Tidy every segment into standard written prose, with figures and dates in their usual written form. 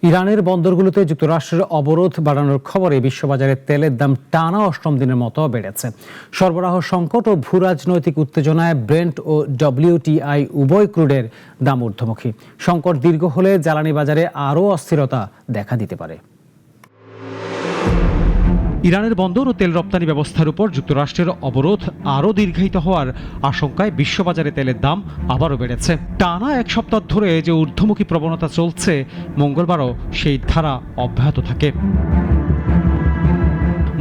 ইরানের বন্দরগুলোতে যুক্তরাষ্ট্রের অবরোধ বাড়ানোর খবরে বিশ্ববাজারে তেলের দাম টানা অষ্টম দিনের মতো বেড়েছে। সরবরাহ সংকট ও ভূরাজনৈতিক উত্তেজনায় ব্রেন্ট ও ডব্লিউটিআই উভয় ক্রুডের দাম ঊর্ধ্বমুখী। সংকট দীর্ঘ হলে জ্বালানি বাজারে আরও অস্থিরতা দেখা দিতে পারে। ইরানের বন্দর ও তেল রপ্তানি ব্যবস্থার উপর যুক্তরাষ্ট্রের অবরোধ আরও দীর্ঘায়িত হওয়ার আশঙ্কায় বিশ্ববাজারে তেলের দাম আবারও বেড়েছে। টানা এক সপ্তাহ ধরে যে ঊর্ধ্বমুখী প্রবণতা চলছে, মঙ্গলবারও সেই ধারা অব্যাহত থাকে।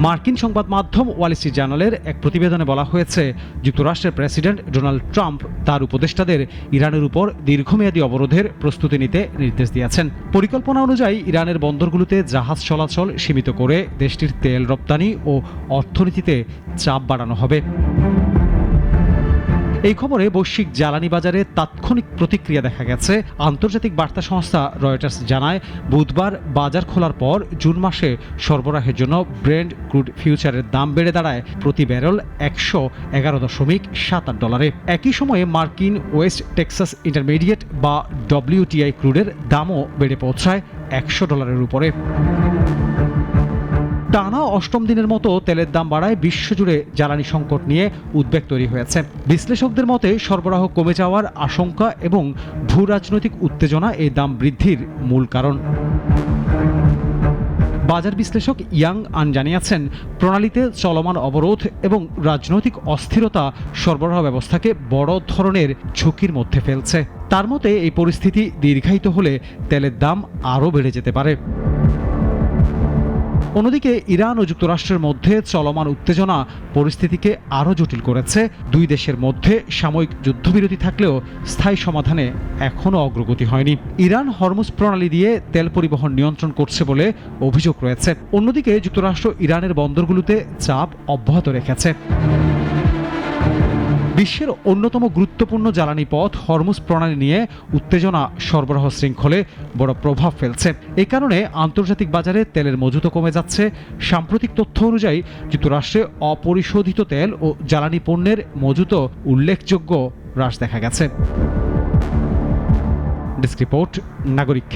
মার্কিন সংবাদ মাধ্যম ওয়াল স্ট্রিট জার্নালের এক প্রতিবেদনে বলা হয়েছে, যুক্তরাষ্ট্রের প্রেসিডেন্ট ডোনাল্ড ট্রাম্প তার উপদেষ্টাদের ইরানের উপর দীর্ঘমেয়াদী অবরোধের প্রস্তুতি নিতে নির্দেশ দিয়েছেন। পরিকল্পনা অনুযায়ী ইরানের বন্দরগুলোতে জাহাজ চলাচল সীমিত করে দেশটির তেল রপ্তানি ও অর্থনীতিতে চাপ বাড়ানো হবে। এই খবরে বৈশ্বিক জ্বালানি বাজারে তাৎক্ষণিক প্রতিক্রিয়া দেখা গেছে। আন্তর্জাতিক বার্তা সংস্থা রয়টার্স জানায়, বুধবার বাজার খোলার পর জুন মাসে সরবরাহের জন্য ব্রেন্ট ক্রুড ফিউচারের দাম বেড়ে দাঁড়ায় প্রতি ব্যারেল $111.78। একই সময়ে মার্কিন ওয়েস্ট টেক্সাস ইন্টারমিডিয়েট বা ডব্লিউটিআই ক্রুডের দামও বেড়ে পৌঁছায় $100 উপরে। টানা অষ্টম দিনের মতো তেলের দাম বাড়ায় বিশ্বজুড়ে জ্বালানি সংকট নিয়ে উদ্বেগ তৈরি হয়েছে। বিশ্লেষকদের মতে সরবরাহ কমে যাওয়ার আশঙ্কা এবং ভূরাজনৈতিক উত্তেজনা এই দাম বৃদ্ধির মূল কারণ। বাজার বিশ্লেষক ইয়াং আন জানিয়েছেন, প্রণালীতে চলমান অবরোধ এবং রাজনৈতিক অস্থিরতা সরবরাহ ব্যবস্থাকে বড় ধরনের ঝুঁকির মধ্যে ফেলছে। তার মতে এই পরিস্থিতি দীর্ঘায়িত হলে তেলের দাম আরও বেড়ে যেতে পারে। অন্যদিকে ইরান ও যুক্তরাষ্ট্রের মধ্যে চলমান উত্তেজনা পরিস্থিতিকে আরও জটিল করেছে। দুই দেশের মধ্যে সাময়িক যুদ্ধবিরতি থাকলেও স্থায়ী সমাধানে এখনও অগ্রগতি হয়নি। ইরান হরমুজ প্রণালী দিয়ে তেল পরিবহন নিয়ন্ত্রণ করছে বলে অভিযোগ রয়েছে। অন্যদিকে যুক্তরাষ্ট্র ইরানের বন্দরগুলোতে চাপ অব্যাহত রেখেছে। বিশ্বের অন্যতম গুরুত্বপূর্ণ জ্বালানি পথ হরমুজ প্রণালী নিয়ে উত্তেজনা সরবরাহ শৃঙ্খলে বড় প্রভাব ফেলছে। এই কারণে আন্তর্জাতিক বাজারে তেলের মজুতও কমে যাচ্ছে। সাম্প্রতিক তথ্য অনুযায়ী যুক্তরাষ্ট্রে অপরিশোধিত তেল ও জ্বালানি পণ্যের মজুতও উল্লেখযোগ্য হ্রাস দেখা গেছে। ডেস্ক রিপোর্ট, নাগরিক।